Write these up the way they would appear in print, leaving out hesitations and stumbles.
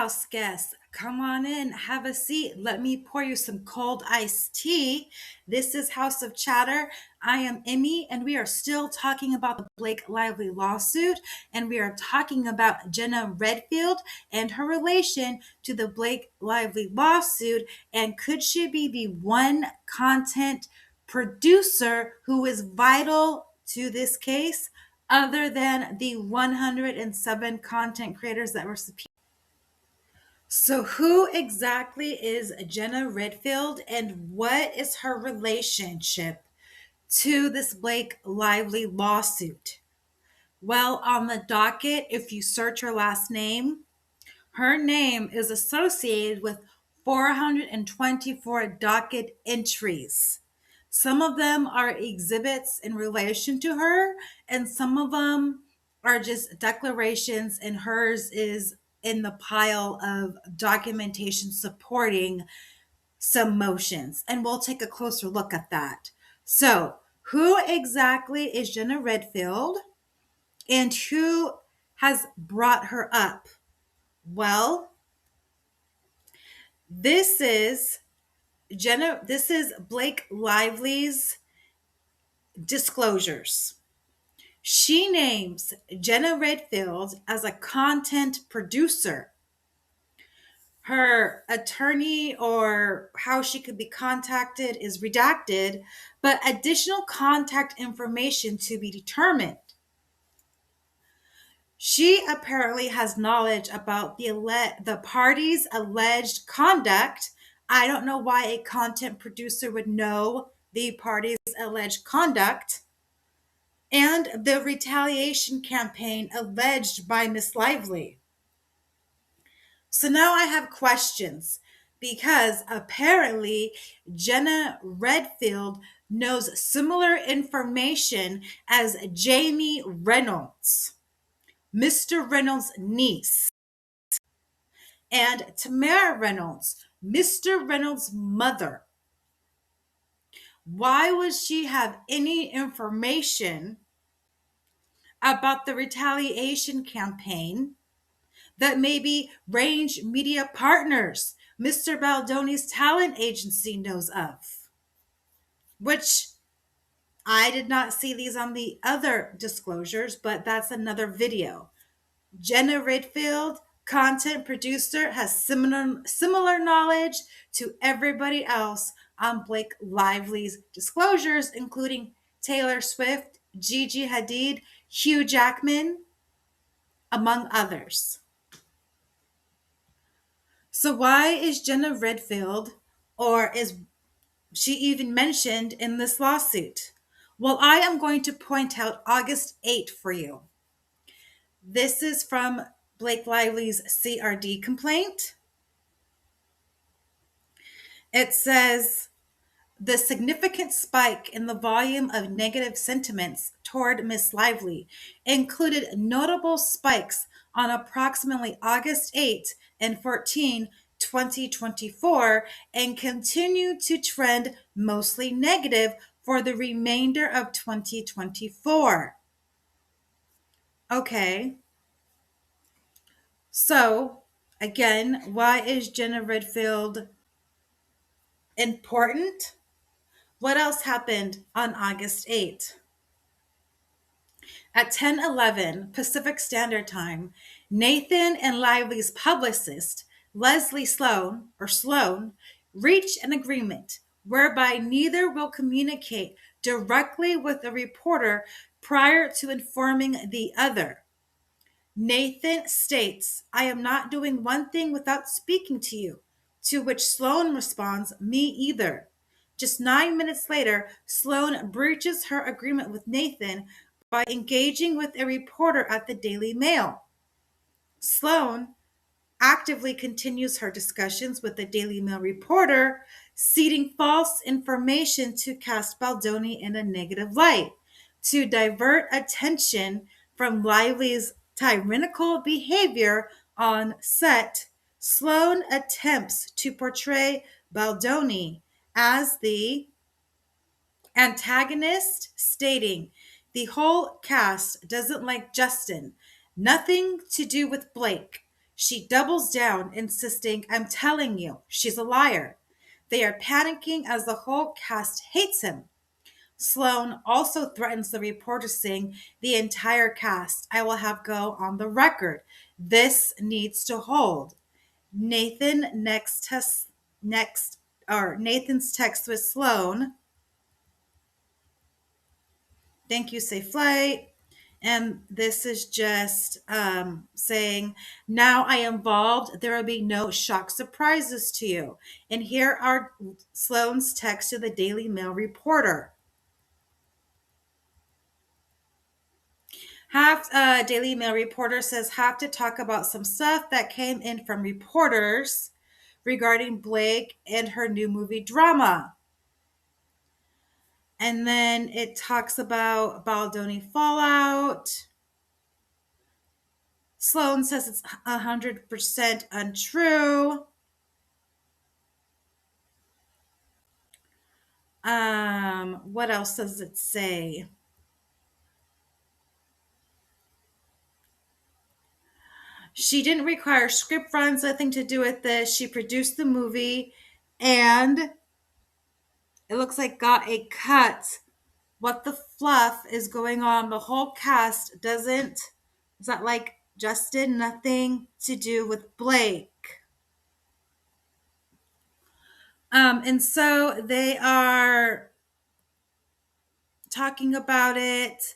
house guests, come on in, have a seat. Let me pour you some cold iced tea. This is House of Chatter. I am Emmy, and we are still talking about the Blake Lively lawsuit, and we are talking about Jenna Redfield and her relation to the Blake Lively lawsuit, and could she be the one content producer who is vital to this case, other than the 107 content creators that were subpoenaed? So, who exactly is Jenna Redfield, and what is her relationship to this Blake Lively lawsuit? Well, on the docket, if you search her last name, her name is associated with 424 docket entries. Some of them are exhibits in relation to her, and some of them are just declarations, and hers is in the pile of documentation supporting some motions. And we'll take a closer look at that. So, who exactly is Jenna Redfield, and who has brought her up? Well, this is Blake Lively's disclosures. She names Jenna Redfield as a content producer. Her attorney or how she could be contacted is redacted, but additional contact information to be determined. She apparently has knowledge about the party's alleged conduct. I don't know why a content producer would know the party's alleged conduct, and the retaliation campaign alleged by Miss Lively. So now I have questions, because apparently Jenna Redfield knows similar information as Jamie Reynolds, Mr. Reynolds' niece, and Tamara Reynolds, Mr. Reynolds' mother. Why would she have any information about the retaliation campaign that maybe Range Media Partners, Mr. Baldoni's talent agency, knows of? Which I did not see these on the other disclosures, but that's another video. Jenna Redfield, content producer, has similar knowledge to everybody else on Blake Lively's disclosures, including Taylor Swift, Gigi Hadid, Hugh Jackman, among others. So why is Jenna Redfield, or is she even mentioned in this lawsuit? Well, I am going to point out August 8 for you. This is from Blake Lively's CRD complaint. It says, the significant spike in the volume of negative sentiments toward Miss Lively included notable spikes on approximately August 8 and 14, 2024, and continued to trend mostly negative for the remainder of 2024. Okay. So, again, why is Jenna Redfield important? What else happened on August 8th? At 10:11 Pacific Standard Time, Nathan and Lively's publicist, Leslie Sloan, reached an agreement whereby neither will communicate directly with a reporter prior to informing the other. Nathan states, I am not doing one thing without speaking to you, to which Sloan responds, me either. Just 9 minutes later, Sloan breaches her agreement with Nathan by engaging with a reporter at the Daily Mail. Sloan actively continues her discussions with the Daily Mail reporter, seeding false information to cast Baldoni in a negative light, to divert attention from Lively's tyrannical behavior on set. Sloan attempts to portray Baldoni as the antagonist, stating, the whole cast doesn't like Justin. Nothing to do with Blake. She doubles down, insisting, I'm telling you, she's a liar. They are panicking as the whole cast hates him. Sloan also threatens the reporter, saying, the entire cast I will have go on the record. This needs to hold. Nathan next Nathan's text with Sloan. Thank you, safe flight. And this is just saying, now I am involved. There will be no shock surprises to you. And here are Sloan's text to the Daily Mail reporter. Daily Mail reporter says, have to talk about some stuff that came in from reporters regarding Blake and her new movie drama. And then it talks about Baldoni fallout. Sloan says it's 100% untrue. What else does it say? She didn't require script runs, nothing to do with this. She produced the movie and it looks like got a cut. What the fluff is going on? The whole cast doesn't, is that like Justin? Nothing to do with Blake. And so they are talking about it.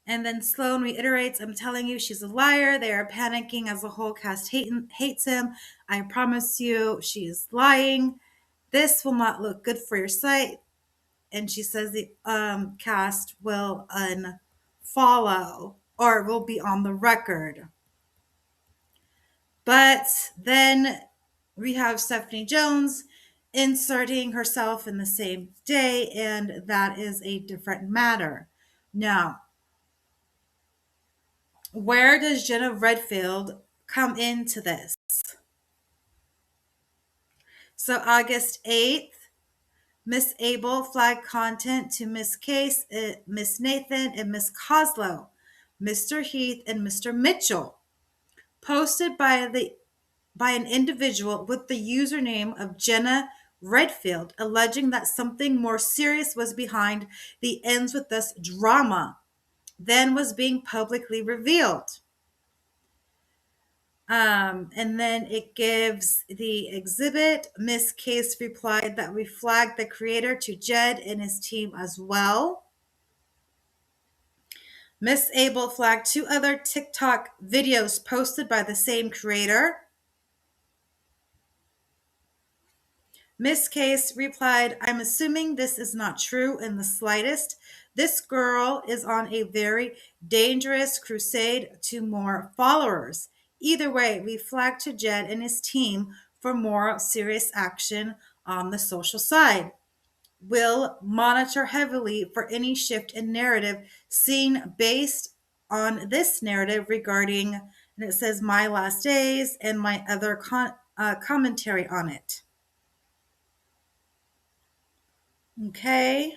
And then Sloan reiterates, I'm telling you, she's a liar. They are panicking as the whole cast hates him. I promise you, she is lying. This will not look good for your site. And she says the cast will unfollow or will be on the record. But then we have Stephanie Jones inserting herself in the same day, and that is a different matter. Now, where does Jenna Redfield come into this? So August 8th, Miss Abel flagged content to Miss Case, Miss Nathan, and Miss Coslow, Mr. Heath, and Mr. Mitchell, posted by an individual with the username of Jenna Redfield, alleging that something more serious was behind the ends with us drama than was being publicly revealed. And then it gives the exhibit. Miss Case replied that we flagged the creator to Jed and his team as well. Miss Abel flagged 2 other TikTok videos posted by the same creator. Miss Case replied, I'm assuming this is not true in the slightest. This girl is on a very dangerous crusade to more followers. Either way, we flagged to Jed and his team for more serious action on the social side. We'll monitor heavily for any shift in narrative seen based on this narrative regarding, and it says my last days and my other commentary on it. Okay.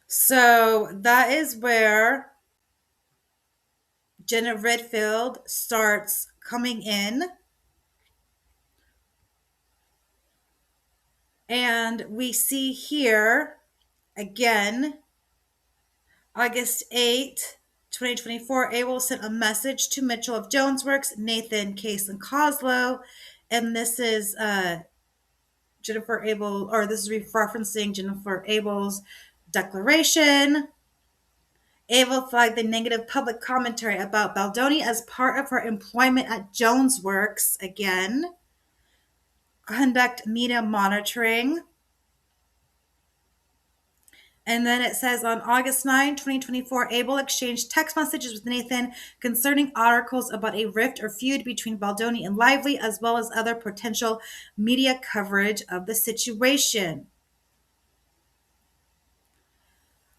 So that is where Jenna Redfield starts coming in. And we see here again, August 8th, 2024, Abel sent a message to Mitchell of Jonesworks, Nathan, Case, and Coslow. And this is Jennifer Abel, or this is referencing Jennifer Abel's declaration. Abel flagged the negative public commentary about Baldoni as part of her employment at Jonesworks. Again, conduct media monitoring. And then it says on August 9, 2024, Abel exchanged text messages with Nathan concerning articles about a rift or feud between Baldoni and Lively, as well as other potential media coverage of the situation.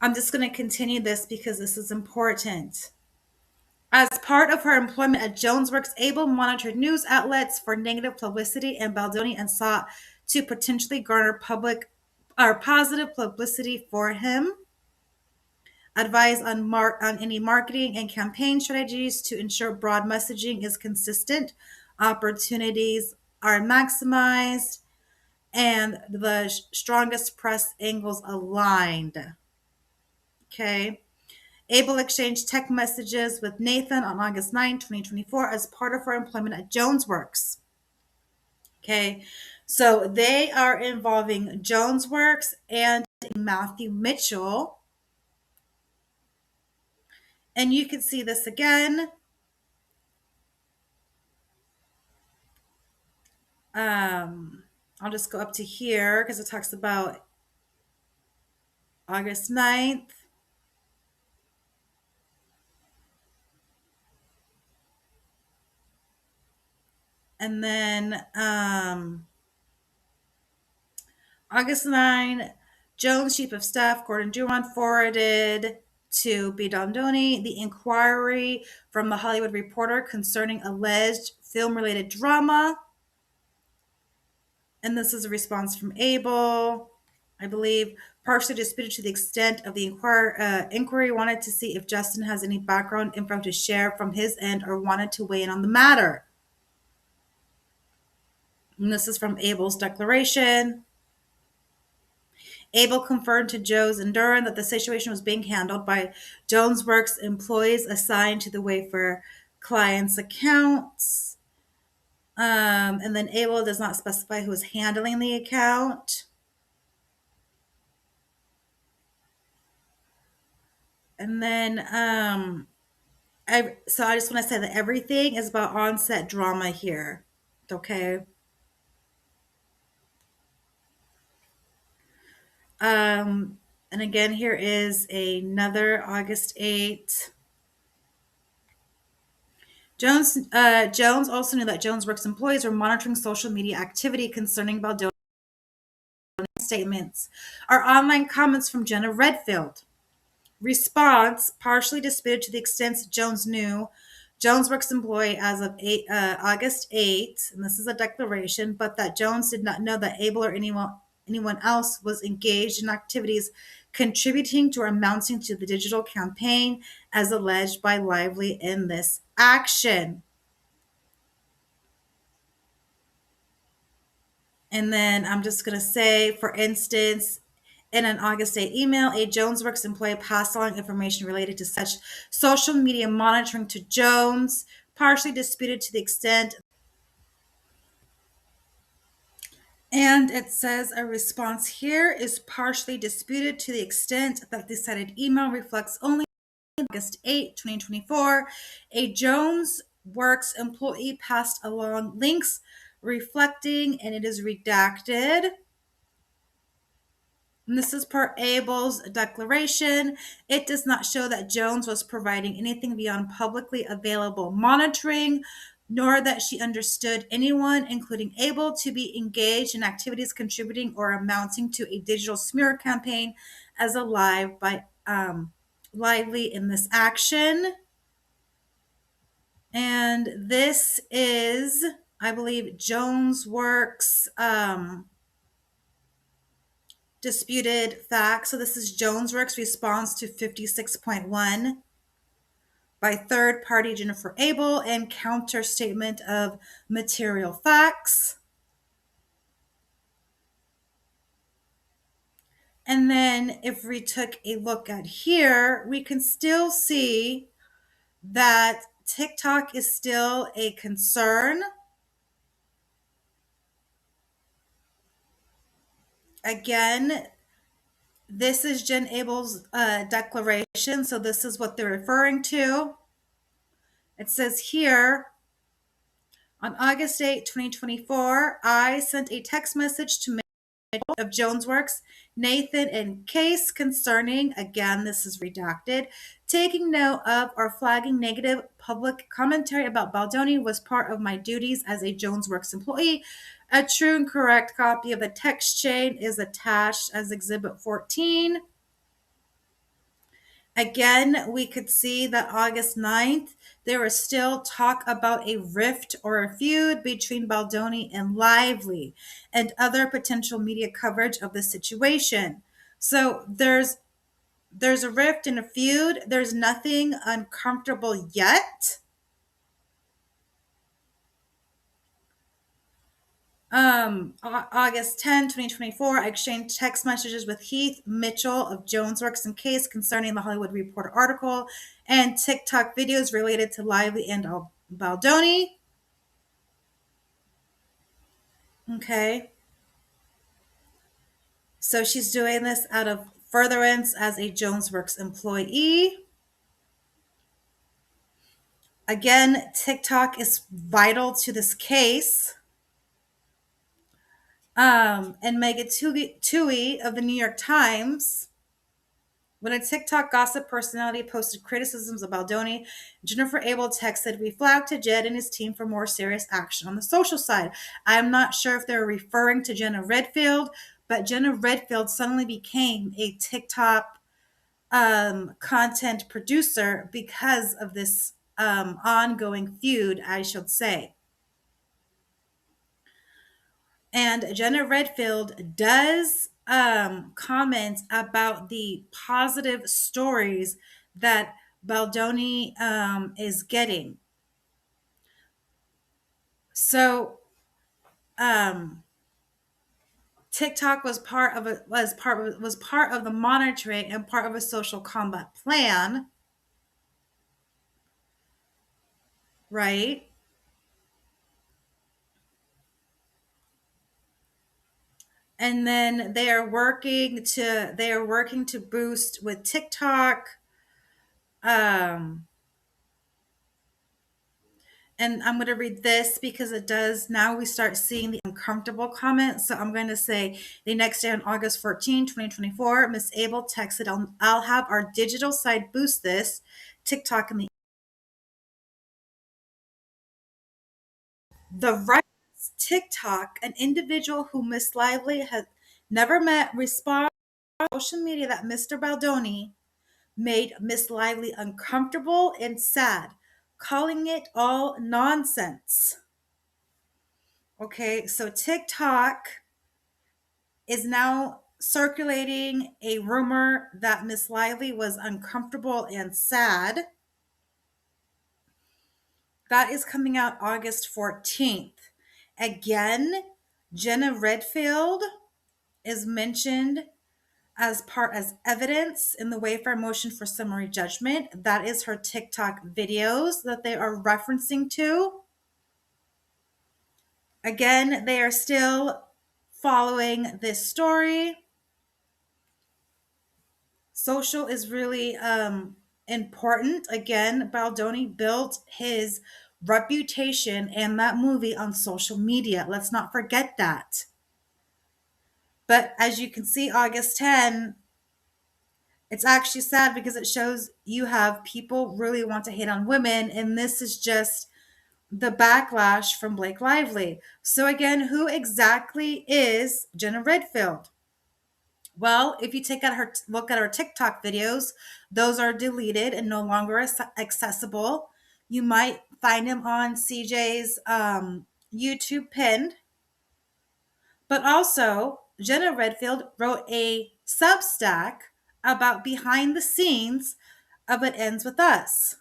I'm just going to continue this because this is important. As part of her employment at Jonesworks, Abel monitored news outlets for negative publicity and Baldoni and sought to potentially garner public or positive publicity for him. advise on any marketing and campaign strategies to ensure broad messaging is consistent, opportunities are maximized, and the strongest press angles aligned. Okay. Able exchanged text messages with Nathan on August 9, 2024, as part of her employment at JonesWorks. Okay. So they are involving JonesWorks and Matthew Mitchell. And you can see this again. I'll just go up to here because it talks about August 9th. And then August 9, Jones, Chief of Staff Gordon Duron, forwarded to Bidondoni the inquiry from the Hollywood Reporter concerning alleged film-related drama. And this is a response from Abel, I believe, partially disputed to the extent of the inquiry. Wanted to see if Justin has any background info to share from his end or wanted to weigh in on the matter. And this is from Abel's declaration. Abel confirmed to Jones and Duran that the situation was being handled by JonesWorks employees assigned to the Wayfair clients' accounts. And then Abel does not specify who is handling the account. And then I just want to say that everything is about on-set drama here. Okay. And again, here is another August 8th. Jones also knew that JonesWorks employees were monitoring social media activity concerning Baldoni statements. Our online comments from Jenna Redfield. Response partially disputed to the extent Jones knew JonesWorks employee as of August 8th, and this is a declaration, but that Jones did not know that Abel or anyone else was engaged in activities contributing to or amounting to the digital campaign as alleged by Lively in this action. And then I'm just going to say, for instance, in an August 8 email, a JonesWorks employee passed along information related to such social media monitoring to Jones, partially disputed to the extent. And it says a response here is partially disputed to the extent that the cited email reflects only August 8, 2024. A JonesWorks employee passed along links reflecting, and it is redacted. And this is per Abel's declaration. It does not show that Jones was providing anything beyond publicly available monitoring, nor that she understood anyone, including Abel, to be engaged in activities contributing or amounting to a digital smear campaign as alive by Lively in this action. And this is, I believe, JonesWorks disputed facts. So this is JonesWorks response to 56.1 by third party Jennifer Abel and counter statement of material facts. And then if we took a look at here, we can still see that TikTok is still a concern. Again, this is Jen Abel's declaration. So this is what they're referring to. It says here, on August 8, 2024, I sent a text message to of JonesWorks, Nathan and Case concerning, again, this is redacted, taking note of or flagging negative public commentary about Baldoni was part of my duties as a JonesWorks employee. A true and correct copy of the text chain is attached as Exhibit 14. Again, we could see that August 9th, there was still talk about a rift or a feud between Baldoni and Lively and other potential media coverage of the situation. So there's There's a rift and a feud. There's nothing uncomfortable yet. August 10, 2024, I exchanged text messages with Heath Mitchell of Jones Works and Case concerning the Hollywood Reporter article and TikTok videos related to Lively and Baldoni. Okay. So she's doing this out of furtherance as a Jones Works employee. Again, TikTok is vital to this case. And Megan Toohey of the New York Times, when a TikTok gossip personality posted criticisms of Baldoni, Jennifer Abel texted, "We flagged to Jed and his team for more serious action on the social side." I'm not sure if they're referring to Jenna Redfield, but Jenna Redfield suddenly became a TikTok content producer because of this ongoing feud, I should say. And Jenna Redfield does comment about the positive stories that Baldoni is getting. So TikTok was part of the monitoring and part of a social combat plan, right? And then they are working to boost with TikTok. And I'm going to read this because it does. Now we start seeing the uncomfortable comments. So I'm going to say the next day on August 14, 2024, Miss Abel texted, I'll have our digital side boost this. TikTok and the right TikTok, an individual who Miss Lively has never met, respond on social media that Mr. Baldoni made Miss Lively uncomfortable and sad, calling it all nonsense. Okay, so TikTok is now circulating a rumor that Miss Lively was uncomfortable and sad. That is coming out August 14th. Again, Jenna Redfield is mentioned as evidence in the waiver motion for summary judgment. That is her TikTok videos that they are referencing to. Again, they are still following this story. Social is really important. Again, Baldoni built his reputation and that movie on social media. Let's not forget that. But as you can see, August 10, it's actually sad because it shows you have people really want to hate on women, and this is just the backlash from Blake Lively. So again, who exactly is Jenna Redfield? Well, if you look at her TikTok videos, those are deleted and no longer accessible. You might find them on CJ's YouTube pinned. But also, Jenna Redfield wrote a substack about behind the scenes of It Ends With Us.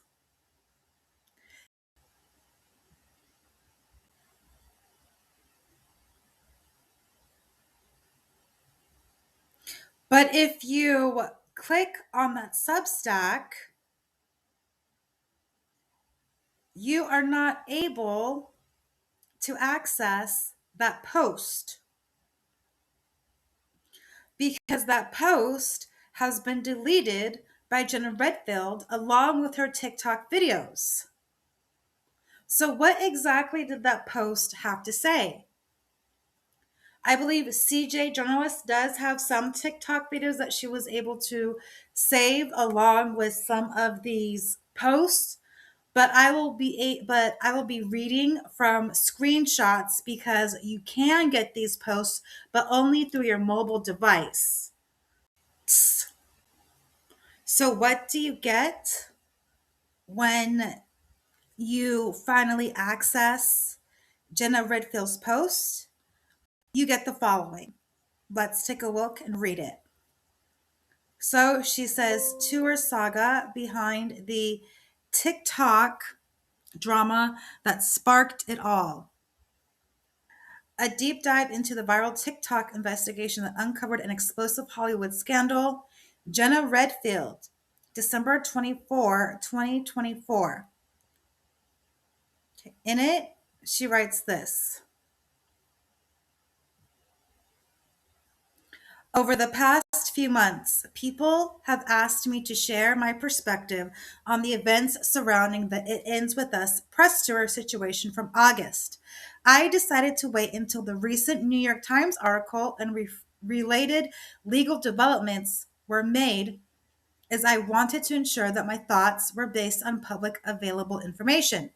But if you click on that substack, you are not able to access that post because that post has been deleted by Jenna Redfield along with her TikTok videos. So, what exactly did that post have to say? I believe CJ Journalist does have some TikTok videos that she was able to save along with some of these posts, but I will be reading from screenshots because you can get these posts, but only through your mobile device. So, what do you get when you finally access Jenna Redfield's post? You get the following. Let's take a look and read it. So she says tour saga behind the TikTok drama that sparked it all. A deep dive into the viral TikTok investigation that uncovered an explosive Hollywood scandal. Jenna Redfield, December 24, 2024. In it, she writes this. Over the past few months, people have asked me to share my perspective on the events surrounding the It Ends With Us press tour situation from August. I decided to wait until the recent New York Times article and related legal developments were made, as I wanted to ensure that my thoughts were based on public available information.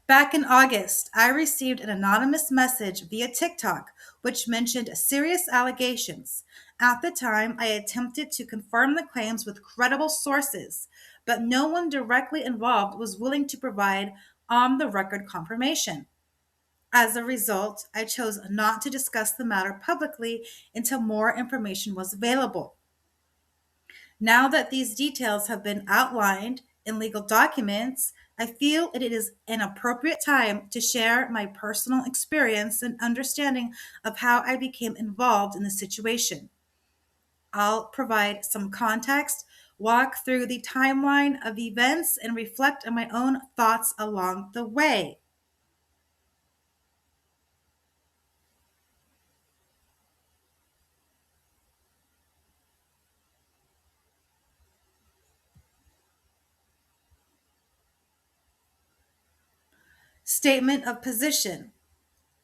Back in August, I received an anonymous message via TikTok which mentioned serious allegations. At the time, I attempted to confirm the claims with credible sources, but no one directly involved was willing to provide on the record confirmation. As a result, I chose not to discuss the matter publicly until more information was available. Now that these details have been outlined in legal documents, I feel it is an appropriate time to share my personal experience and understanding of how I became involved in the situation. I'll provide some context, walk through the timeline of events, and reflect on my own thoughts along the way. Statement of position.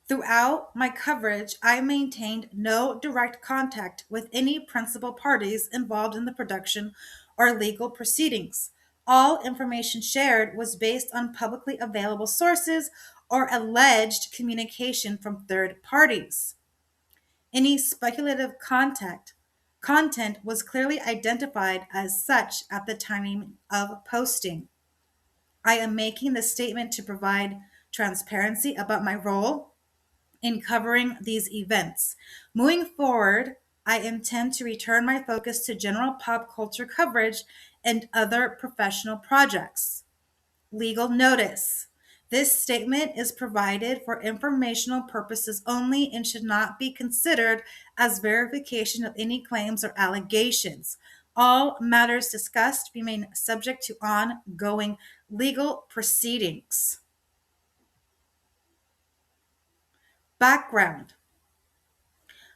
Throughout my coverage, I maintained no direct contact with any principal parties involved in the production or legal proceedings. All information shared was based on publicly available sources or alleged communication from third parties. Any speculative content was clearly identified as such at the time of posting. I am making this statement to provide transparency about my role in covering these events. Moving forward, I intend to return my focus to general pop culture coverage and other professional projects. Legal notice. This statement is provided for informational purposes only and should not be considered as verification of any claims or allegations. All matters discussed remain subject to ongoing legal proceedings. Background.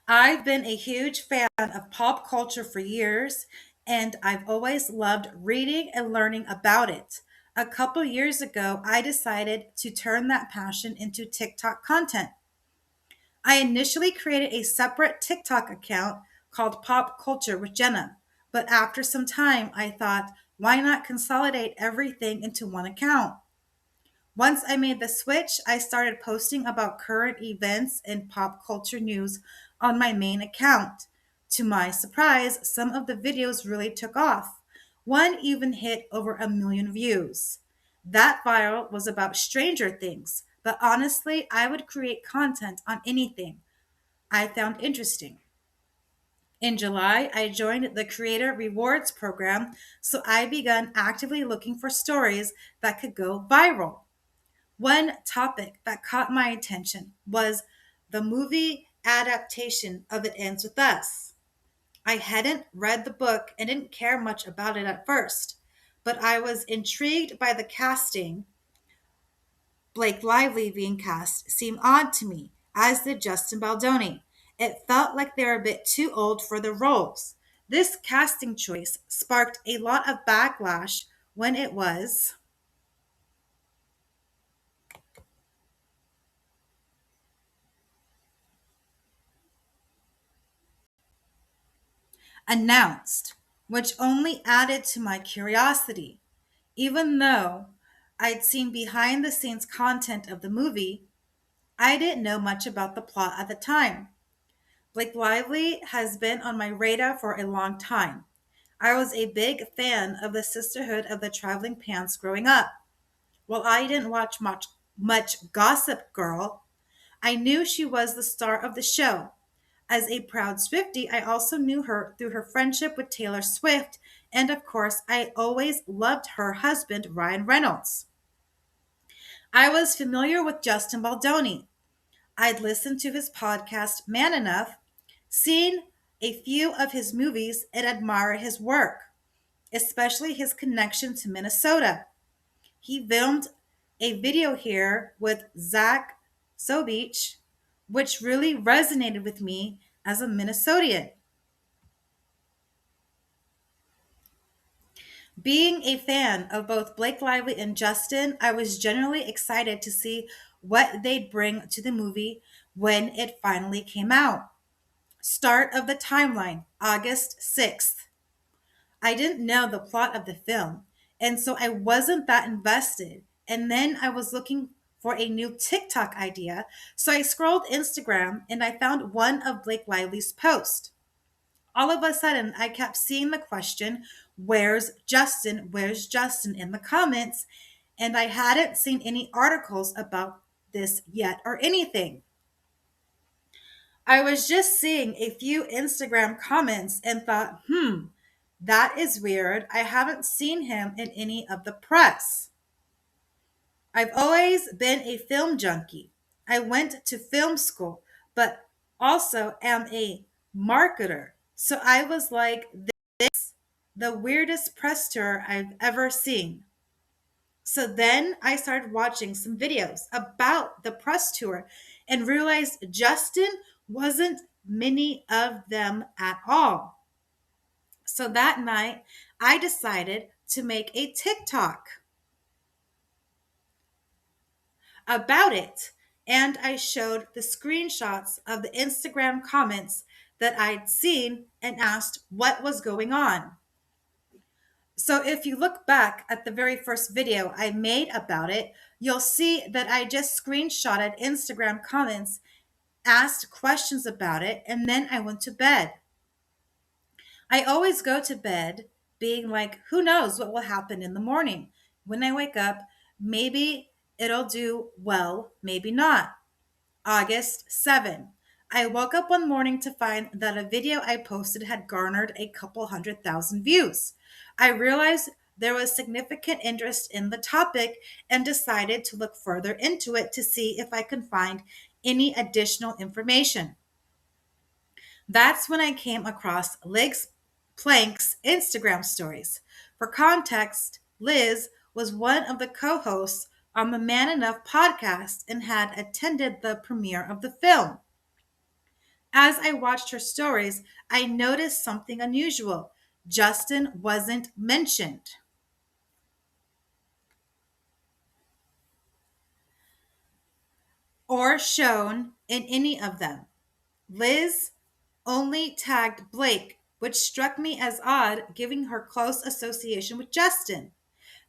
I've been a huge fan of pop culture for years, and I've always loved reading and learning about it. A couple years ago, I decided to turn that passion into TikTok content. I initially created a separate TikTok account called Pop Culture with Jenna, but after some time, I thought, why not consolidate everything into one account? Once I made the switch, I started posting about current events and pop culture news on my main account. To my surprise, some of the videos really took off. One even hit over 1 million views. That viral was about Stranger Things, but honestly, I would create content on anything I found interesting. In July, I joined the Creator Rewards program, so I began actively looking for stories that could go viral. One topic that caught my attention was the movie adaptation of It Ends With Us. I hadn't read the book and didn't care much about it at first, but I was intrigued by the casting. Blake Lively being cast seemed odd to me, as did Justin Baldoni. It felt like they were a bit too old for the roles. This casting choice sparked a lot of backlash when it was announced, which only added to my curiosity. Even though I'd seen behind the scenes content of the movie, I didn't know much about the plot at the time. Blake Lively has been on my radar for a long time. I was a big fan of the Sisterhood of the Traveling Pants growing up. While I didn't watch much Gossip Girl, I knew she was the star of the show. As a proud Swiftie, I also knew her through her friendship with Taylor Swift, and of course, I always loved her husband, Ryan Reynolds. I was familiar with Justin Baldoni. I'd listened to his podcast, Man Enough, seen a few of his movies, and admire his work, especially his connection to Minnesota. He filmed a video here with Zach Sobich, which really resonated with me as a Minnesotan. Being a fan of both Blake Lively and Justin, I was genuinely excited to see what they'd bring to the movie when it finally came out. Start of the timeline, August 6th. I didn't know the plot of the film, and so I wasn't that invested. And then I was looking for a new TikTok idea, so I scrolled Instagram and I found one of Blake Lively's posts. All of a sudden, I kept seeing the question, "Where's Justin? Where's Justin?" in the comments, and I hadn't seen any articles about this yet or anything. I was just seeing a few Instagram comments and thought, that is weird. I haven't seen him in any of the press. I've always been a film junkie. I went to film school, but also am a marketer. So I was like, this the weirdest press tour I've ever seen. So then I started watching some videos about the press tour and realized Justin wasn't many of them at all. So that night, I decided to make a TikTok about it. And I showed the screenshots of the Instagram comments that I'd seen and asked what was going on. So if you look back at the very first video I made about it, you'll see that I just screenshotted Instagram comments, asked questions about it, and then I went to bed. I always go to bed being like, who knows what will happen in the morning? When I wake up, maybe it'll do well, maybe not. August 7. I woke up one morning to find that a video I posted had garnered a couple 100,000 views. I realized there was significant interest in the topic and decided to look further into it to see if I could find any additional information. That's when I came across Liz Plank's Instagram stories. For context, Liz was one of the co hosts on the Man Enough podcast and had attended the premiere of the film. As I watched her stories, I noticed something unusual. Justin wasn't mentioned or shown in any of them. Liz only tagged Blake, which struck me as odd given her close association with Justin.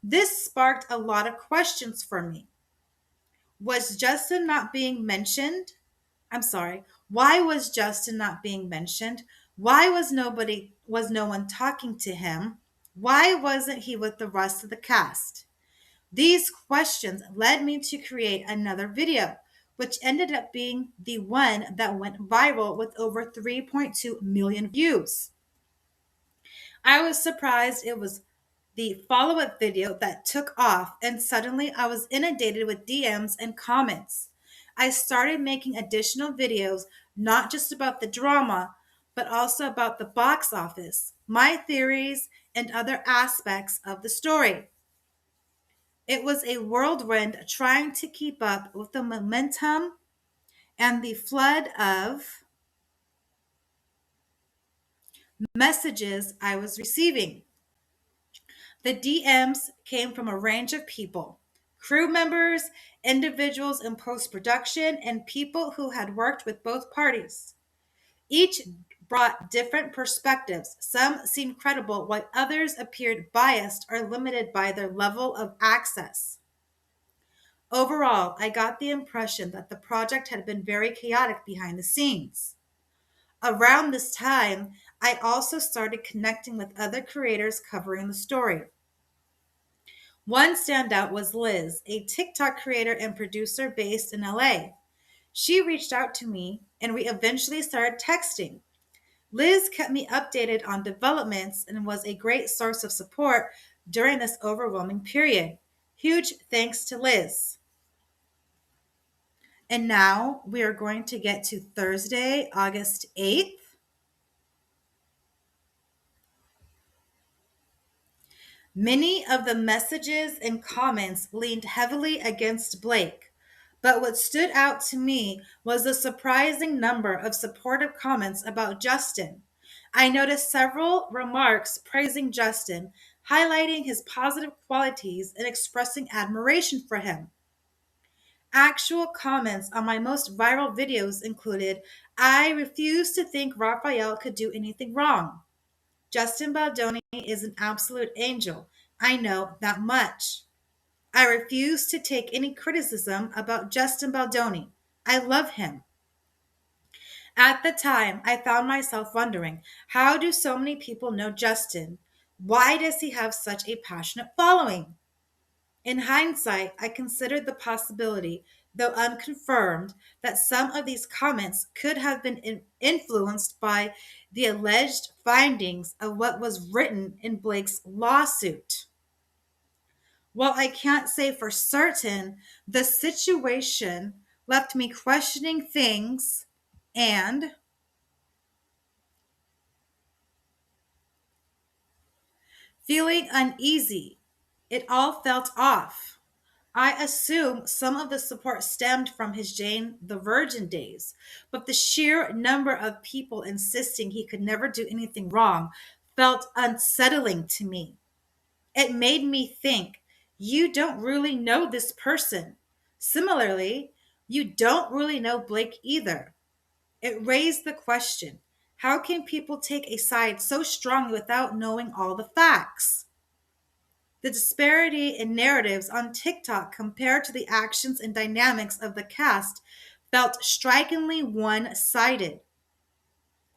This sparked a lot of questions for me. Was Justin not being mentioned? I'm sorry. Why was Justin not being mentioned? Why was no one talking to him? Why wasn't he with the rest of the cast? These questions led me to create another video, which ended up being the one that went viral with over 3.2 million views. I was surprised it was the follow up video that took off, and suddenly I was inundated with DMs and comments. I started making additional videos, not just about the drama, but also about the box office, my theories, and other aspects of the story. It was a whirlwind trying to keep up with the momentum and the flood of messages I was receiving. The DMs came from a range of people: crew members, individuals in post production, and people who had worked with both parties. Each brought different perspectives. Some seemed credible, while others appeared biased or limited by their level of access. Overall, I got the impression that the project had been very chaotic behind the scenes. Around this time, I also started connecting with other creators covering the story. One standout was Liz, a TikTok creator and producer based in LA. She reached out to me, and we eventually started texting. Liz kept me updated on developments and was a great source of support during this overwhelming period. Huge thanks to Liz. And now we are going to get to Thursday, August 8th. Many of the messages and comments leaned heavily against Blake, but what stood out to me was the surprising number of supportive comments about Justin. I noticed several remarks praising Justin, highlighting his positive qualities and expressing admiration for him. Actual comments on my most viral videos included, I refuse to think Raphael could do anything wrong. Justin Baldoni is an absolute angel. I know that much. I refuse to take any criticism about Justin Baldoni. I love him. At the time, I found myself wondering, how do so many people know Justin? Why does he have such a passionate following? In hindsight, I considered the possibility, though unconfirmed, that some of these comments could have been influenced by the alleged findings of what was written in Blake's lawsuit. While I can't say for certain, the situation left me questioning things and feeling uneasy. It all felt off. I assume some of the support stemmed from his Jane the Virgin days, but the sheer number of people insisting he could never do anything wrong felt unsettling to me. It made me think, you don't really know this person. Similarly, you don't really know Blake either. It raised the question, how can people take a side so strongly without knowing all the facts? The disparity in narratives on TikTok compared to the actions and dynamics of the cast felt strikingly one sided.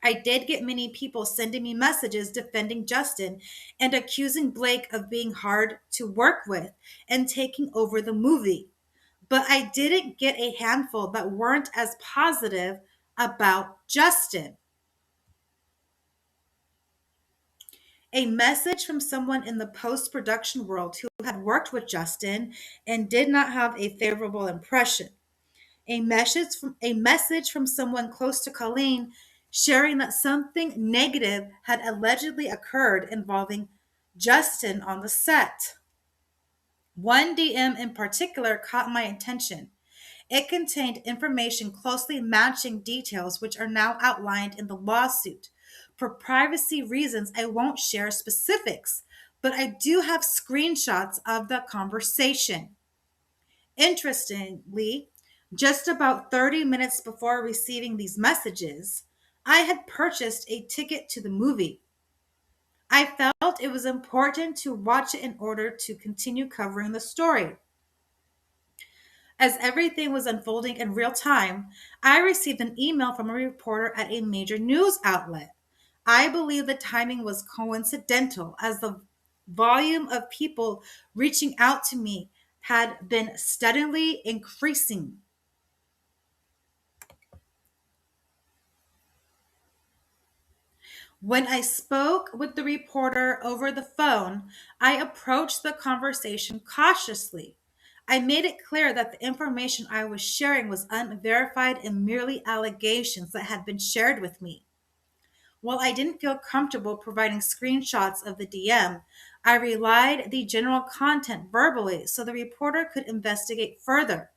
I did get many people sending me messages defending Justin and accusing Blake of being hard to work with and taking over the movie. But I didn't get a handful that weren't as positive about Justin. A message from someone in the post production world who had worked with Justin and did not have a favorable impression. A message from someone close to Colleen sharing that something negative had allegedly occurred involving Justin on the set. One DM in particular caught my attention. It contained information closely matching details which are now outlined in the lawsuit. For privacy reasons, I won't share specifics, but I do have screenshots of the conversation. Interestingly, just about 30 minutes before receiving these messages, I had purchased a ticket to the movie. I felt it was important to watch it in order to continue covering the story. As everything was unfolding in real time, I received an email from a reporter at a major news outlet. I believe the timing was coincidental as the volume of people reaching out to me had been steadily increasing. When I spoke with the reporter over the phone, I approached the conversation cautiously. I made it clear that the information I was sharing was unverified and merely allegations that had been shared with me. While I didn't feel comfortable providing screenshots of the DM, I relied the general content verbally so the reporter could investigate further.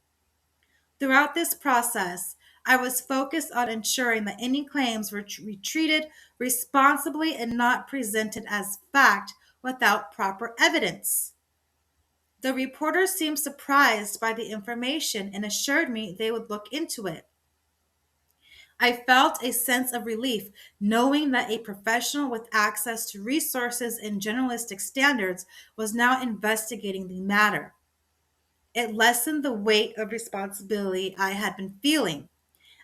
Throughout this process, I was focused on ensuring that any claims were treated responsibly and not presented as fact without proper evidence. The reporter seemed surprised by the information and assured me they would look into it. I felt a sense of relief knowing that a professional with access to resources and journalistic standards was now investigating the matter. It lessened the weight of responsibility I had been feeling,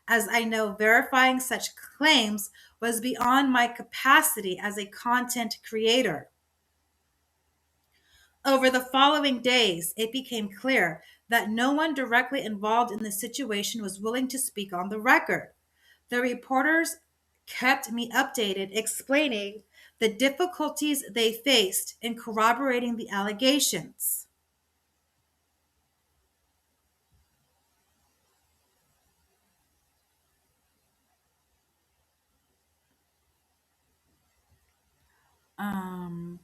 as I know verifying such claims was beyond my capacity as a content creator. Over the following days, it became clear that no one directly involved in the situation was willing to speak on the record. The reporters kept me updated, explaining the difficulties they faced in corroborating the allegations. Um,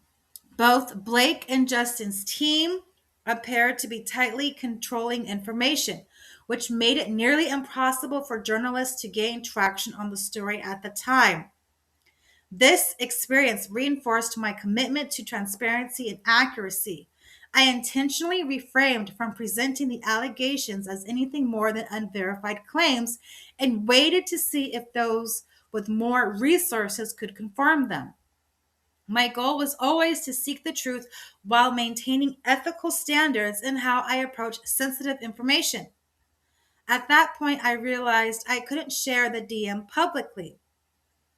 Both Blake and Justin's team appeared to be tightly controlling information, which made it nearly impossible for journalists to gain traction on the story at the time. This experience reinforced my commitment to transparency and accuracy. I intentionally refrained from presenting the allegations as anything more than unverified claims and waited to see if those with more resources could confirm them. My goal was always to seek the truth while maintaining ethical standards in how I approach sensitive information. At that point, I realized I couldn't share the DM publicly.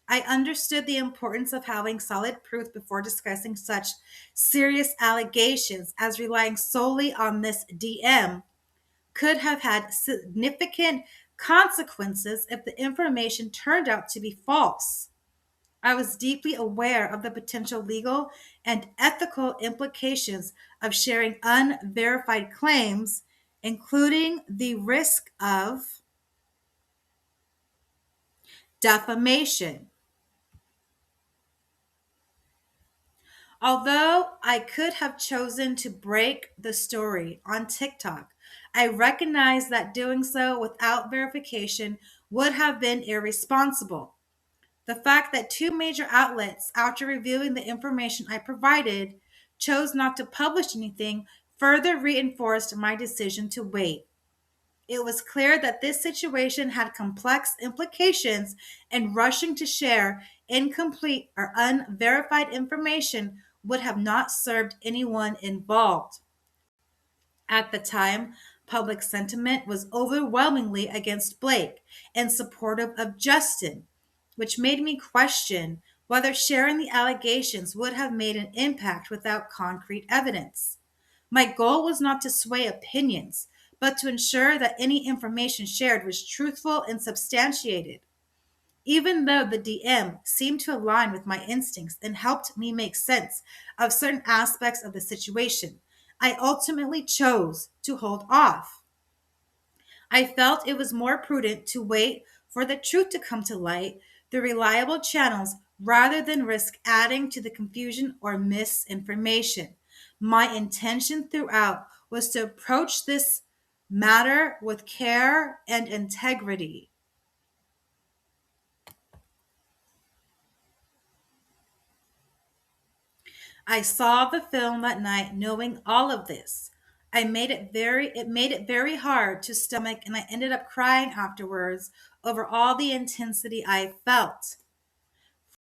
I understood the importance of having solid proof before discussing such serious allegations, as relying solely on this DM could have had significant consequences if the information turned out to be false. I was deeply aware of the potential legal and ethical implications of sharing unverified claims, including the risk of defamation. Although I could have chosen to break the story on TikTok, I recognize that doing so without verification would have been irresponsible. The fact that two major outlets, after reviewing the information I provided, chose not to publish anything further reinforced my decision to wait. It was clear that this situation had complex implications, and rushing to share incomplete or unverified information would have not served anyone involved. At the time, public sentiment was overwhelmingly against Blake and supportive of Justin, which made me question whether sharing the allegations would have made an impact without concrete evidence. My goal was not to sway opinions, but to ensure that any information shared was truthful and substantiated. Even though the DM seemed to align with my instincts and helped me make sense of certain aspects of the situation, I ultimately chose to hold off. I felt it was more prudent to wait for the truth to come to light through reliable channels rather than risk adding to the confusion or misinformation. My intention throughout was to approach this matter with care and integrity. I saw the film that night knowing all of this. It made it very hard to stomach, and I ended up crying afterwards over all the intensity I felt.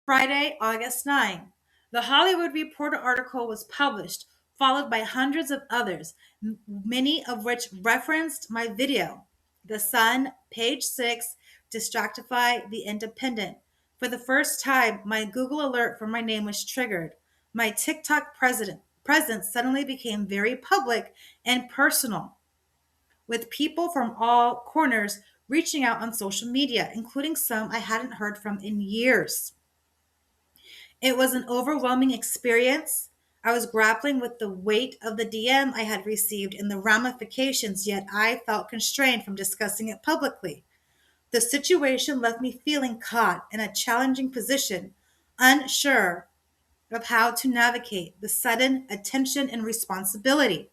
Friday, August 9. The Hollywood Reporter article was published, followed by hundreds of others, many of which referenced my video. The Sun, Page 6, Distractify, The Independent. For the first time, my Google alert for my name was triggered. My TikTok presence suddenly became very public and personal, with people from all corners reaching out on social media, including some I hadn't heard from in years. It was an overwhelming experience. I was grappling with the weight of the DM I had received and the ramifications, yet I felt constrained from discussing it publicly. The situation left me feeling caught in a challenging position, unsure of how to navigate the sudden attention and responsibility.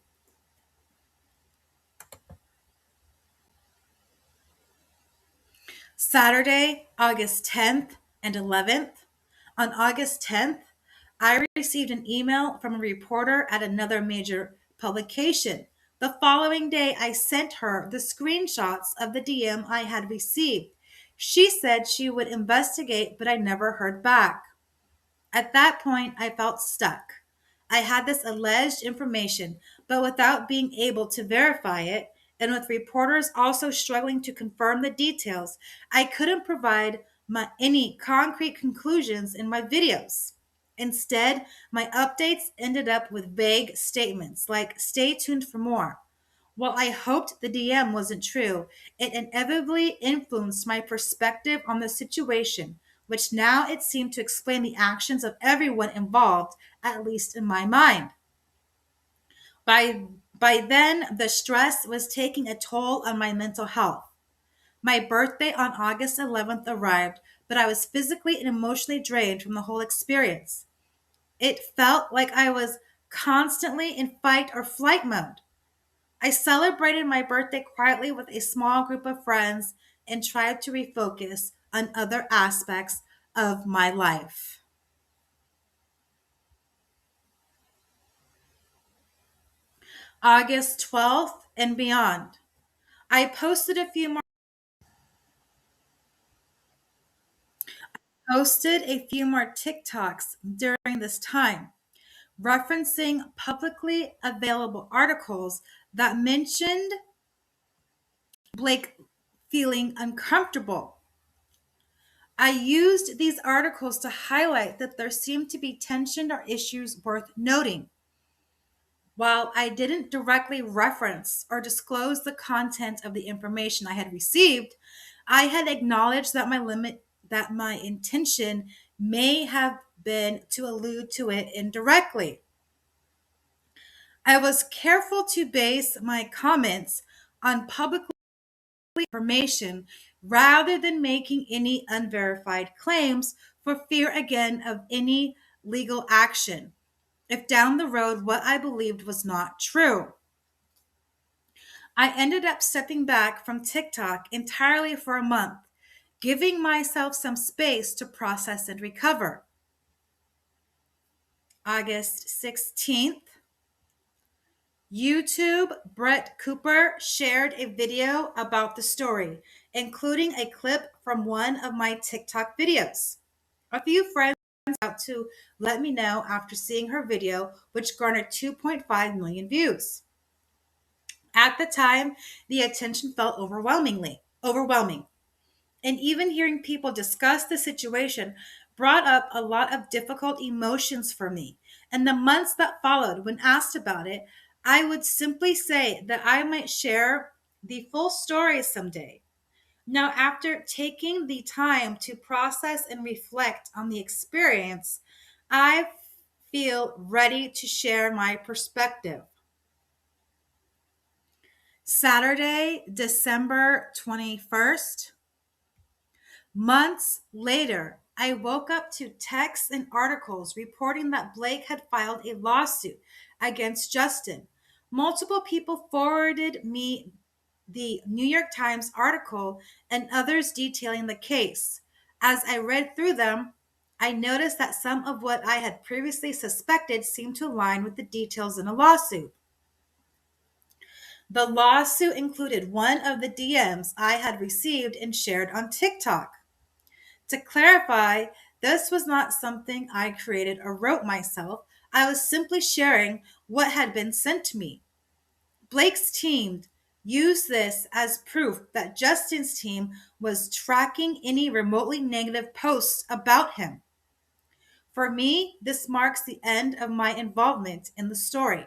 Saturday, August 10th and 11th. On August 10th, I received an email from a reporter at another major publication. The following day, I sent her the screenshots of the DM I had received. She said she would investigate, but I never heard back. At that point, I felt stuck. I had this alleged information, but without being able to verify it, and with reporters also struggling to confirm the details, I couldn't provide any concrete conclusions in my videos. Instead, my updates ended up with vague statements like, "stay tuned for more." While I hoped the DM wasn't true, it inevitably influenced my perspective on the situation, which now it seemed to explain the actions of everyone involved, at least in my mind. By, by then, the stress was taking a toll on my mental health. My birthday on August 11th arrived, but I was physically and emotionally drained from the whole experience. It felt like I was constantly in fight or flight mode. I celebrated my birthday quietly with a small group of friends and tried to refocus on other aspects of my life. August 12th and beyond. I posted a few more TikToks during this time, referencing publicly available articles that mentioned Blake feeling uncomfortable. I used these articles to highlight that there seemed to be tension or issues worth noting. While I didn't directly reference or disclose the content of the information I had received, I had acknowledged that my intention may have been to allude to it indirectly. I was careful to base my comments on public information rather than making any unverified claims for fear again of any legal action if down the road what I believed was not true. I ended up stepping back from TikTok entirely for a month, giving myself some space to process and recover. August 16th, YouTube Brett Cooper shared a video about the story, including a clip from one of my TikTok videos. A few friends out to let me know after seeing her video, which garnered 2.5 million views. At the time, the attention felt overwhelming. And even hearing people discuss the situation brought up a lot of difficult emotions for me. And the months that followed, when asked about it, I would simply say that I might share the full story someday. Now, after taking the time to process and reflect on the experience, I feel ready to share my perspective. Saturday, December 21st. Months later, I woke up to texts and articles reporting that Blake had filed a lawsuit against Justin. Multiple people forwarded me the New York Times article and others detailing the case. As I read through them, I noticed that some of what I had previously suspected seemed to align with the details in a lawsuit. The lawsuit included one of the DMs I had received and shared on TikTok. To clarify, this was not something I created or wrote myself. I was simply sharing what had been sent to me. Blake's team used this as proof that Justin's team was tracking any remotely negative posts about him. For me, this marks the end of my involvement in the story.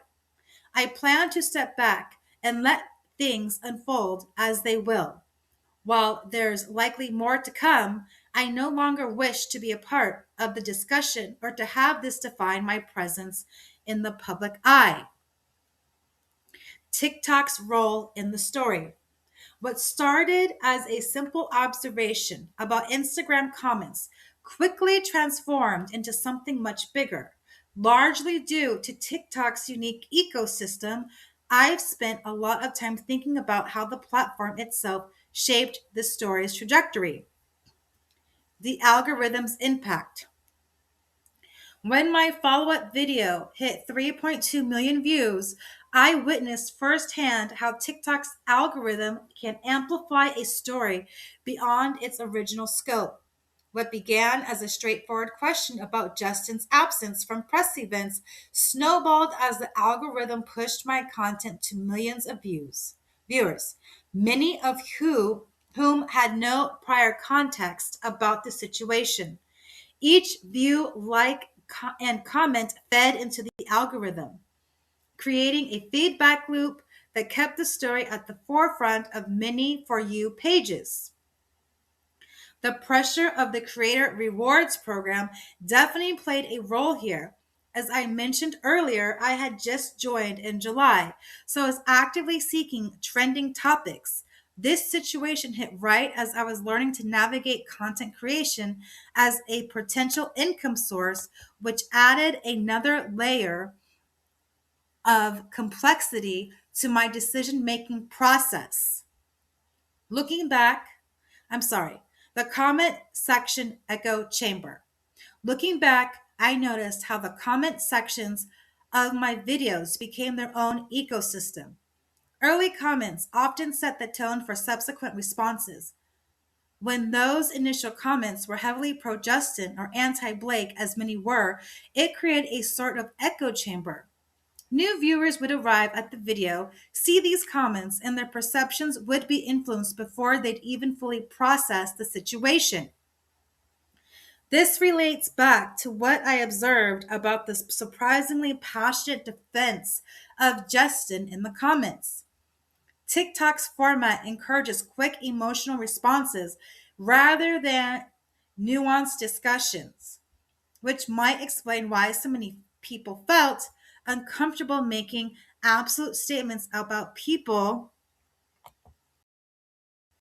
I plan to step back and let things unfold as they will. While there's likely more to come, I no longer wish to be a part of the discussion or to have this define my presence in the public eye. TikTok's role in the story. What started as a simple observation about Instagram comments quickly transformed into something much bigger. Largely due to TikTok's unique ecosystem, I've spent a lot of time thinking about how the platform itself shaped the story's trajectory. The algorithm's impact. When my follow up video hit 3.2 million views, I witnessed firsthand how TikTok's algorithm can amplify a story beyond its original scope. What began as a straightforward question about Justin's absence from press events snowballed as the algorithm pushed my content to millions of viewers, many of whom had no prior context about the situation. Each view, like, and comment fed into the algorithm, creating a feedback loop that kept the story at the forefront of many For You pages. The pressure of the creator rewards program definitely played a role here. As I mentioned earlier, I had just joined in July, so I was actively seeking trending topics. This situation hit right as I was learning to navigate content creation as a potential income source, which added another layer of complexity to my decision making process. Looking back, I'm sorry, the comment section echo chamber. Looking back, I noticed how the comment sections of my videos became their own ecosystem. Early comments often set the tone for subsequent responses. When those initial comments were heavily pro Justin or anti Blake, as many were, it created a sort of echo chamber. New viewers would arrive at the video, see these comments, and their perceptions would be influenced before they'd even fully process the situation. This relates back to what I observed about the surprisingly passionate defense of Justin in the comments. TikTok's format encourages quick emotional responses rather than nuanced discussions, which might explain why so many people felt uncomfortable making absolute statements about people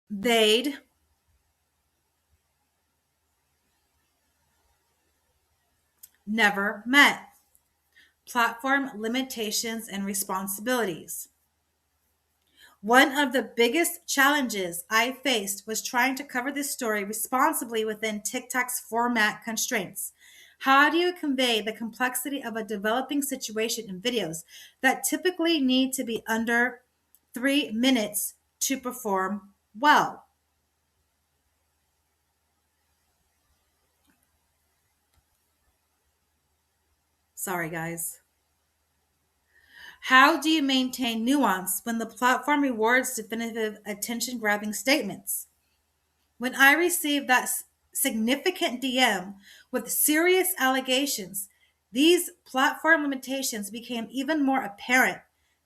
they'd never met. Platform limitations and responsibilities. One of the biggest challenges I faced was trying to cover this story responsibly within TikTok's format constraints. How do you convey the complexity of a developing situation in videos that typically need to be under 3 minutes to perform well? Sorry, guys. How do you maintain nuance when the platform rewards definitive attention grabbing statements? When I received that significant DM with serious allegations, these platform limitations became even more apparent.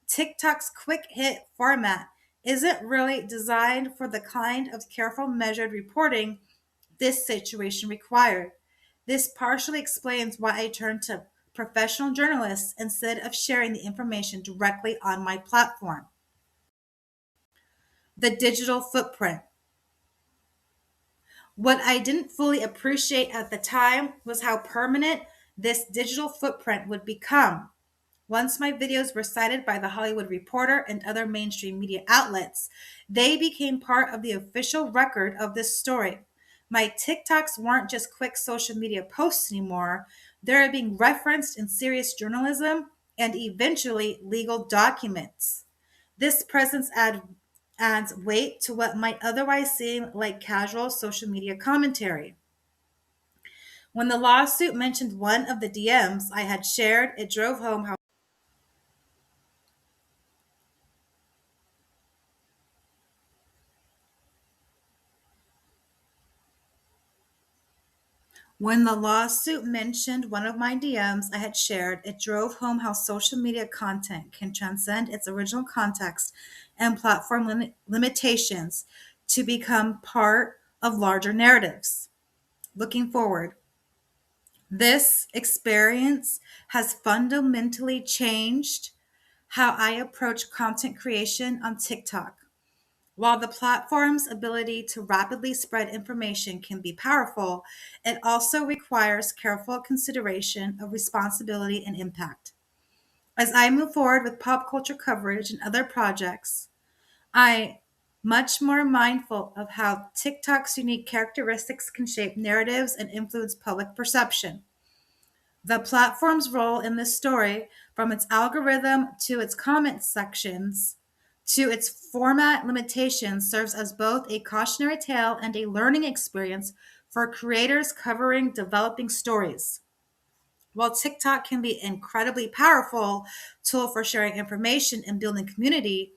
TikTok's quick hit format isn't really designed for the kind of careful, measured reporting this situation required. This partially explains why I turned to professional journalists instead of sharing the information directly on my platform. The digital footprint. What I didn't fully appreciate at the time was how permanent this digital footprint would become. Once my videos were cited by The Hollywood Reporter and other mainstream media outlets, they became part of the official record of this story. My TikToks weren't just quick social media posts anymore, they're being referenced in serious journalism and eventually legal documents. This presence adds weight to what might otherwise seem like casual social media commentary. When the lawsuit mentioned one of the DMs I had shared, it drove home how When the lawsuit mentioned one of my DMs I had shared, it drove home how social media content can transcend its original context and platform limitations to become part of larger narratives. Looking forward, this experience has fundamentally changed how I approach content creation on TikTok. While the platform's ability to rapidly spread information can be powerful, it also requires careful consideration of responsibility and impact. As I move forward with pop culture coverage and other projects, I much more mindful of how TikTok's unique characteristics can shape narratives and influence public perception. The platform's role in this story, from its algorithm to its comment sections to its format limitations, serves as both a cautionary tale and a learning experience for creators covering developing stories. While TikTok can be an incredibly powerful tool for sharing information and building community,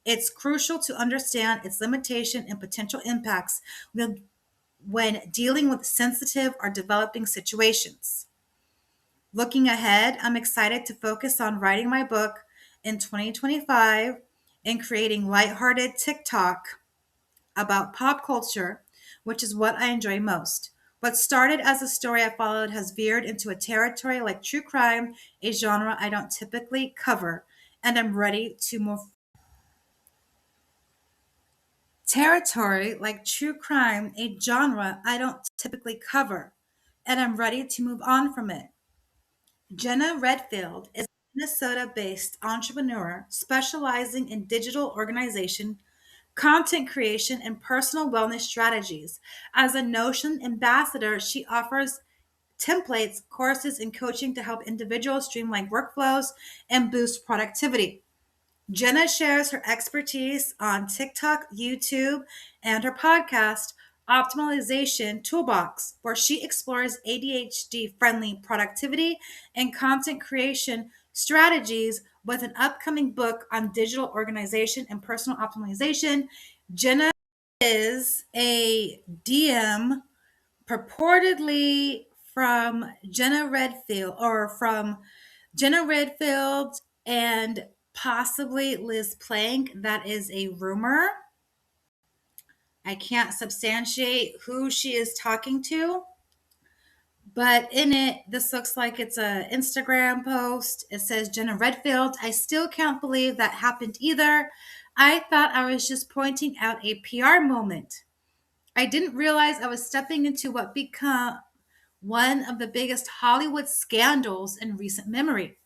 it's crucial to understand its limitation and potential impacts when dealing with sensitive or developing situations. Looking ahead, I'm excited to focus on writing my book in 2025 and creating lighthearted TikTok about pop culture, which is what I enjoy most. What started as a story I followed has veered into a territory like true crime, a genre I don't typically cover, and I'm ready to move territory like true crime, a genre I don't typically cover, and I'm ready to move on from it. Jenna Redfield is a Minnesota based entrepreneur specializing in digital organization, content creation, and personal wellness strategies. As a Notion ambassador, she offers templates, courses, and coaching to help individuals streamline workflows and boost productivity. Jenna shares her expertise on TikTok, YouTube, and her podcast, Optimization Toolbox, where she explores ADHD friendly productivity and content creation strategies with an upcoming book on digital organization and personal optimization. Jenna is a DM purportedly from Jenna Redfield or from Jenna Redfield and possibly Liz Plank. That is a rumor. I can't substantiate who she is talking to, but in it, this looks like it's a Instagram post. It says Jenna Redfield. I still can't believe that happened either. I thought I was just pointing out a PR moment. I didn't realize I was stepping into what become one of the biggest Hollywood scandals in recent memory.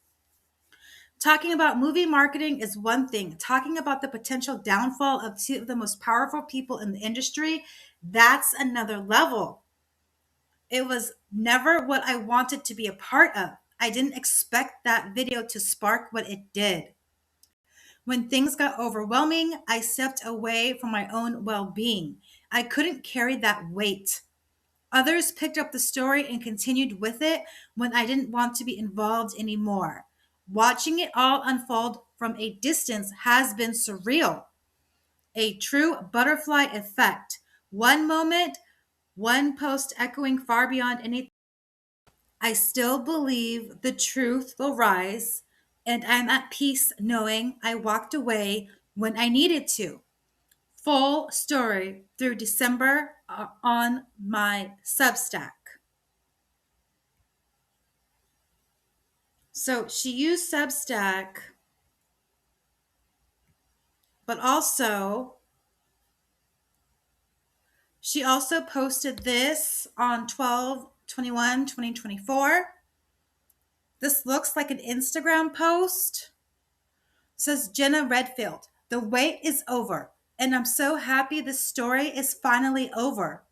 Talking about movie marketing is one thing. Talking about the potential downfall of two of the most powerful people in the industry, that's another level. It was never what I wanted to be a part of. I didn't expect that video to spark what it did. When things got overwhelming, I stepped away from my own well being. I couldn't carry that weight. Others picked up the story and continued with it when I didn't want to be involved anymore. Watching it all unfold from a distance has been surreal. A true butterfly effect. One moment, one post echoing far beyond anything. I still believe the truth will rise, and I'm at peace knowing I walked away when I needed to. Full story through December on my Substack. So she used Substack, but also she also posted this on 12/21/2024. This looks like an Instagram post. It says Jenna Redfield, the wait is over, and I'm so happy this story is finally over.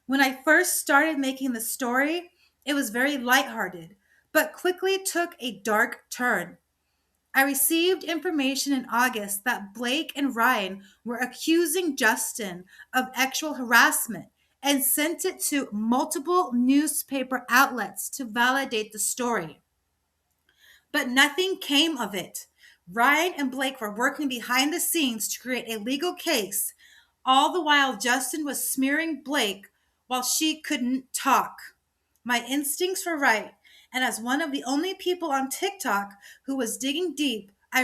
When I first started making the story, it was very lighthearted, but quickly took a dark turn. I received information in August that Blake and Ryan were accusing Justin of sexual harassment and sent it to multiple newspaper outlets to validate the story. But nothing came of it. Ryan and Blake were working behind the scenes to create a legal case, all the while Justin was smearing Blake while she couldn't talk. My instincts were right, and as one of the only people on TikTok who was digging deep, I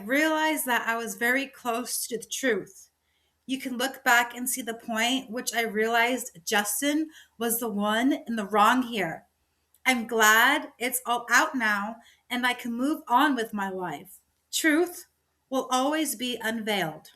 realized that I was very close to the truth. You can look back and see the point which I realized Justin was the one in the wrong here. I'm glad it's all out now and I can move on with my life. Truth will always be unveiled.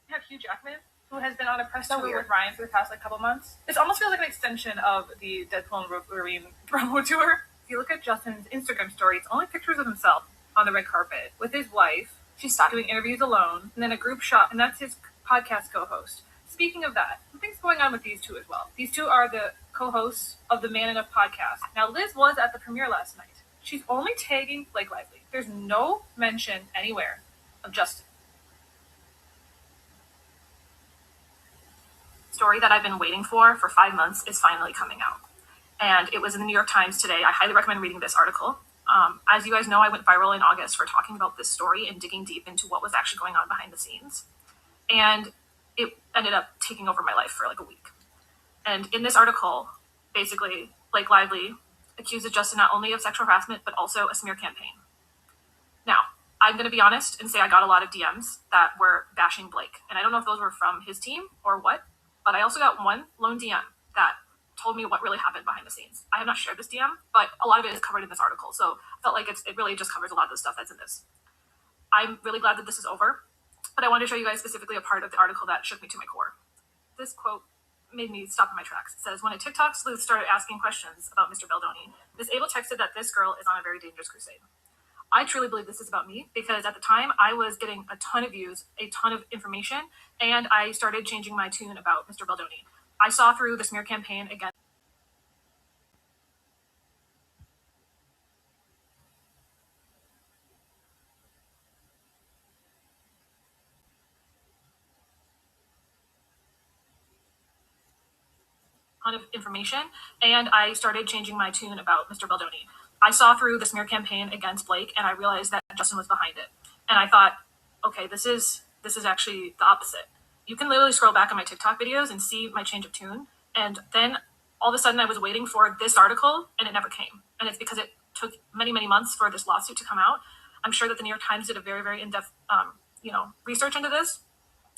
Have Hugh Jackman, who has been on a press tour with Ryan for the past couple months. This almost feels like an extension of the Deadpool and Wolverine promo tour. If you look at Justin's Instagram story, it's only pictures of himself on the red carpet with his wife. She's stopped doing interviews alone, and then a group shot, and that's his podcast co-host. Speaking of that, something's going on with these two as well. These two are the co-hosts of the Man Enough podcast. Now, Liz was at the premiere last night. She's only tagging Blake Lively. There's no mention anywhere of Justin. Story that I've been waiting for 5 months is finally coming out. and it was in the New York Times today. I highly recommend reading this article. As you guys know, I went viral in August for talking about this story and digging deep into what was actually going on behind the scenes. And it ended up taking over my life for like a week. And in this article, basically, Blake Lively accuses Justin not only of sexual harassment, but also a smear campaign. Now, I'm going to be honest and say I got a lot of DMs that were bashing Blake. And I don't know if those were from his team or what, but I also got one lone DM that told me what really happened behind the scenes. I have not shared this DM, but a lot of it is covered in this article. So I felt like it really just covers a lot of the stuff that's in this. I'm really glad that this is over, but I wanted to show you guys specifically a part of the article that shook me to my core. This quote made me stop in my tracks. It says, when a TikTok sleuth started asking questions about Mr. Baldoni, Ms. Abel texted that this girl is on a very dangerous crusade. I truly believe this is about me because at the time I was getting a ton of views, a ton of information, and I started changing my tune about Mr. Baldoni. I saw through the smear campaign again. Ton of information, and I started changing my tune about Mr. Baldoni. I saw through the smear campaign against Blake, and I realized that Justin was behind it. And I thought, okay, this is actually the opposite. You can literally scroll back on my TikTok videos and see my change of tune. And then all of a sudden, I was waiting for this article, and it never came. And it's because it took many, many months for this lawsuit to come out. I'm sure that the New York Times did a very, very in-depth, research into this,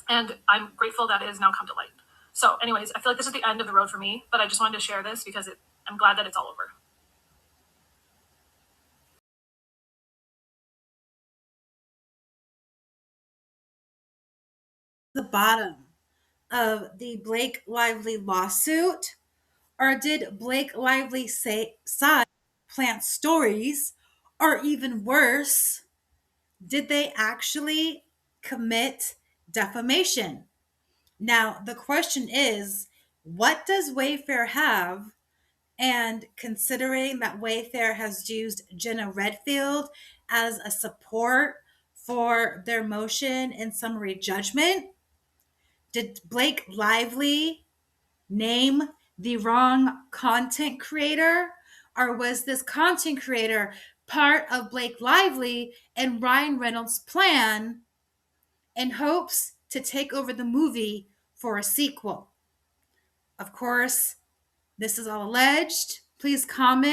and I'm grateful that it has now come to light. So, anyways, I feel like this is the end of the road for me, but I just wanted to share this because I'm glad that it's all over. The bottom of the Blake Lively lawsuit, or did Blake Lively say side plant stories, or even worse, did they actually commit defamation? Now, the question is, what does Wayfair have? And considering that Wayfair has used Jenna Redfield as a support for their motion in summary judgment, did Blake Lively name the wrong content creator? Or was this content creator part of Blake Lively and Ryan Reynolds' plan in hopes to take over the movie for a sequel? Of course, this is all alleged. Please comment.